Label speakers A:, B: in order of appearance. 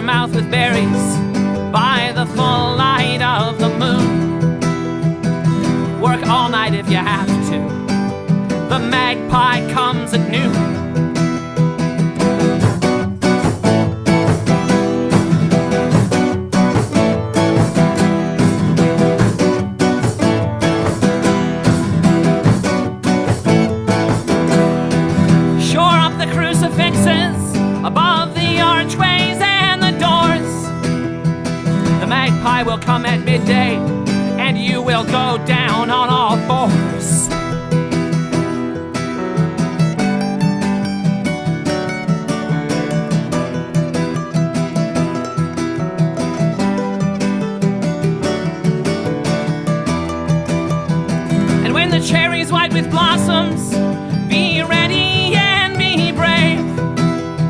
A: your mouth with berries by the full light of the moon. Work all night if you have to. The magpie comes at noon. Shore up the crucifixes above the archways and the doors. The magpie will come at midday, and you will go down on all